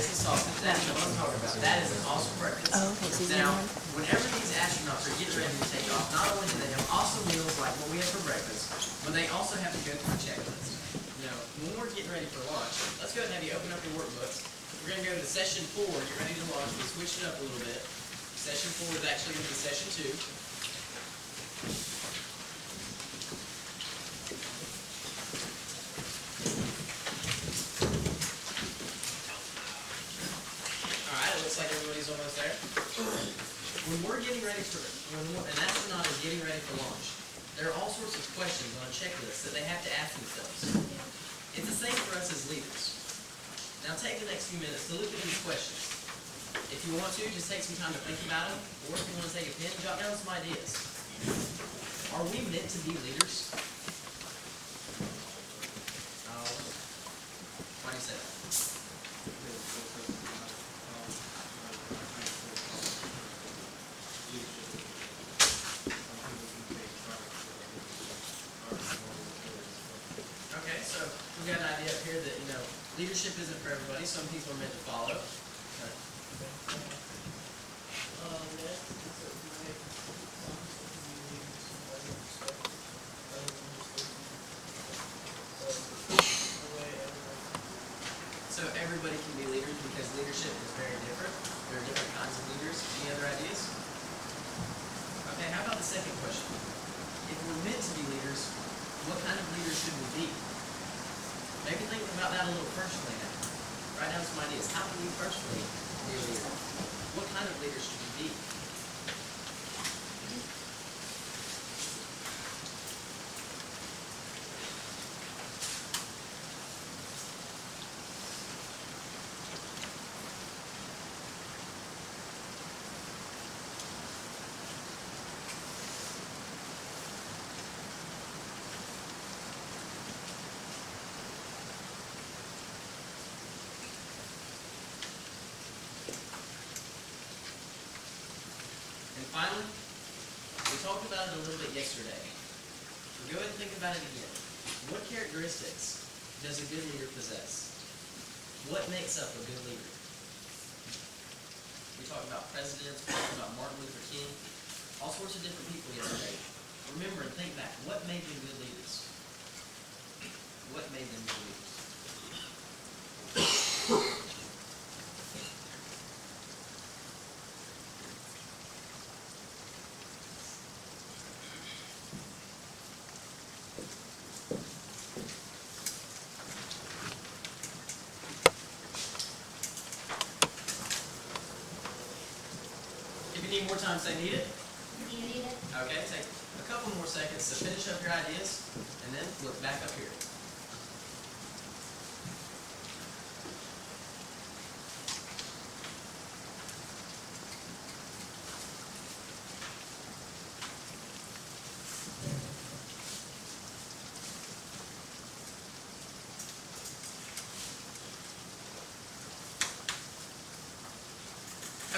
business sausage. That's what I'm talking about. That is an awesome breakfast. Oh, okay. So Now, whenever these astronauts are getting ready to take off, not only do they have awesome meals like what we have for breakfast, but they also have to go through a checklist. You know, when we're getting ready for lunch, let's go ahead and have you open up your workbooks. We're going to go to session 4. Get ready to lunch. We switched it up a little bit. Session 4 is actually going to be session 2. Looks like everybody's almost there. When we're getting ready for, an astronaut is getting ready for launch, there are all sorts of questions on a checklist that they have to ask themselves. It's the same for us as leaders. Now take the next few minutes to look at these questions. If you want to, just take some time to think about them, or if you want to take a pen, jot down some ideas. Are we meant to be leaders? Why do you say that? We've got an idea up here that, leadership isn't for everybody. Some people are meant to follow. So everybody can be leaders because leadership is very different. There are different kinds of leaders. Any other ideas? Okay, how about the second question? If we're meant to be leaders, what kind of leaders should we be? Maybe think about that a little personally now. Write down some ideas. How can you personally be a leader? What kind of leader should you be? Finally, we talked about it a little bit yesterday. So go ahead and think about it again. What characteristics does a good leader possess? What makes up a good leader? We talked about presidents, we talked about Martin Luther King, all sorts of different people yesterday. Remember and think back, what made them good leaders? What made them good leaders? Need more time, say need it? Do you need it? Okay, take a couple more seconds to finish up your ideas, and then look back up here.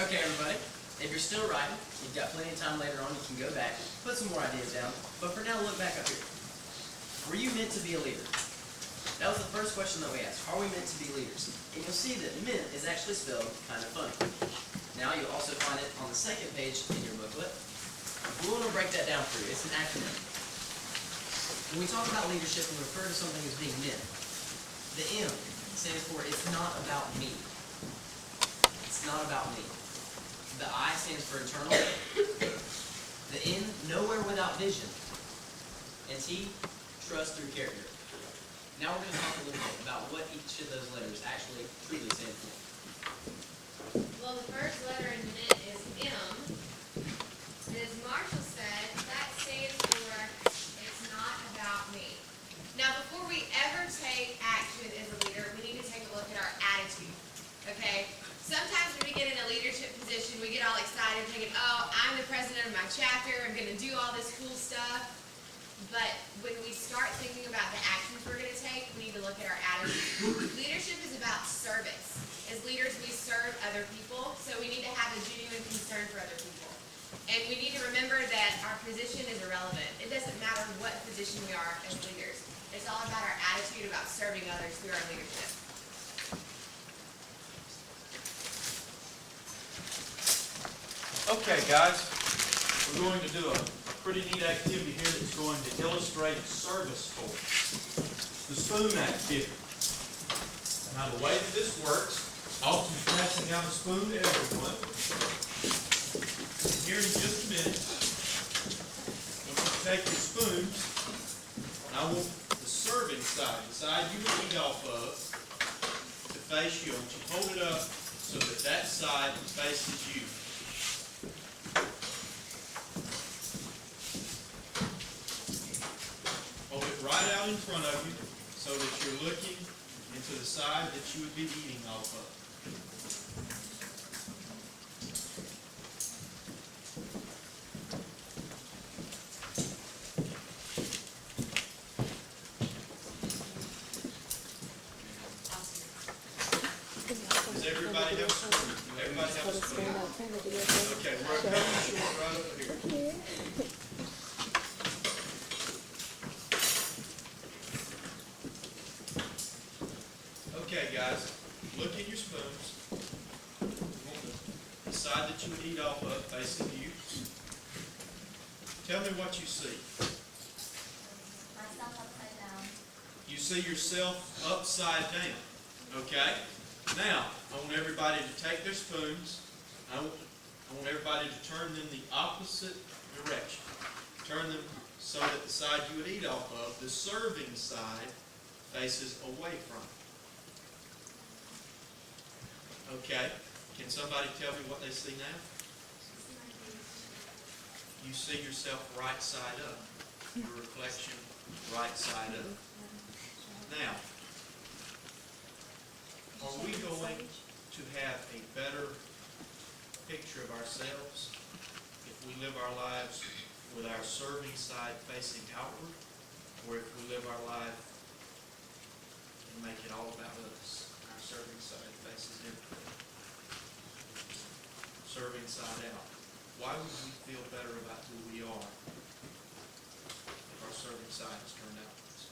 Okay, everybody. If you're still writing, you've got plenty of time later on, you can go back, put some more ideas down, but for now, look back up here. Were you meant to be a leader? That was the first question that we asked. Are we meant to be leaders? And you'll see that meant is actually spelled kind of funny. Now you'll also find it on the second page in your booklet. We want to break that down for you. It's an acronym. When we talk about leadership and refer to something as being meant, the M stands for it's not about me. It's not about me. The I stands for internal. The N, nowhere without vision. And T, trust through character. Now we're going to talk a little bit about what each of those letters actually truly stand for. Well, the first letter in MENT is M. And as Marshall said, that stands for it's not about me. Now, before we ever take action as a leader, we need to take a look at our attitude. Okay? Sometimes when we get in a leadership position, we get all excited thinking, oh, I'm the president of my chapter, I'm going to do all this cool stuff. But when we start thinking about the actions we're going to take, we need to look at our attitude. Leadership is about service. As leaders, we serve other people, so we need to have a genuine concern for other people. And we need to remember that our position is irrelevant. It doesn't matter what position we are as leaders. It's all about our attitude about serving others through our leadership. Okay, guys, we're going to do a pretty neat activity here that's going to illustrate service force, the spoon activity. Now, the way that this works, Austin's passing out a spoon to everyone. Here in just a minute, once you take your spoons, I want the serving side, the side you would eat off of, to face you. I want you to hold it up so that that side faces you. Hold it right out in front of you so that you're looking into the side that you would be eating off of. Does everybody have a spoon? Everybody have a spoon? Okay, we're cutting short right over here. Okay, guys, look in your spoons. You want the side that you would eat off of facing you. Tell me what you see. Myself upside down. You see yourself upside down. Okay? Now, I want everybody to take their spoons. I want everybody to turn them the opposite direction. Turn them so that the side you would eat off of, the serving side, faces away from it. Okay? Can somebody tell me what they see now? You see yourself right side up. Your reflection right side up. Now, are we going to have a better picture of ourselves if we live our lives with our serving side facing outward, or if we live our life and make it all about us? Our serving side faces inward, serving side out. Why would we feel better about who we are if our serving side is turned outwards?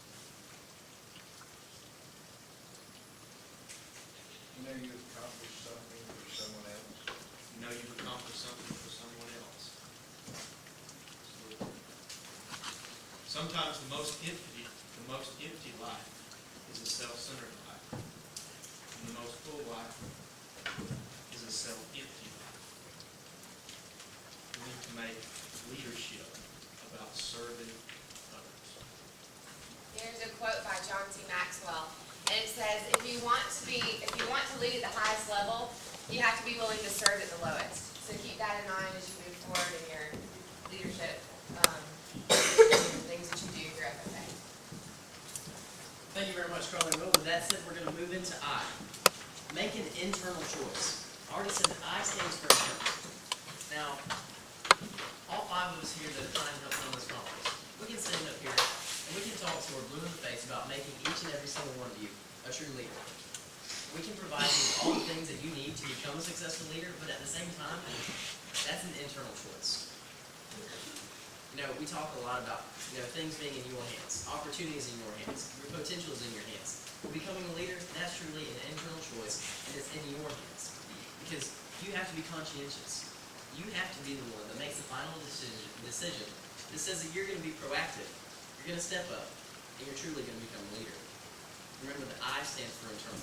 You know you've accomplished something for someone else. You know you've accomplished something for someone else. Sometimes the most empty life is a self-centered life. And the most full life is a self-empty life. We need to make leadership about serving others. There's a quote by John C. Maxwell, and it says, if you want to lead at the highest level, you have to be willing to serve at the lowest. So keep that in mind as you move forward in your leadership, things that you do throughout the day. Thank you very much, Carly. Well, with that said, we're going to move into I. Make an internal choice. I already said that I stands for internal. Now, all five of us here that have signed up on this conference, we can stand up here and we can talk to our blue in the face about making each and every single one of you a true leader. We can provide you with all the things that you need to become a successful leader, but at the same time, that's an internal choice. You know, we talk a lot about, things being in your hands, opportunities in your hands, your potential is in your hands. Becoming a leader, that's truly an internal choice, and it's in your hands. Because you have to be conscientious. You have to be the one that makes the final decision that says that you're going to be proactive, you're going to step up, and you're truly going to become a leader. Remember that I stands for internal.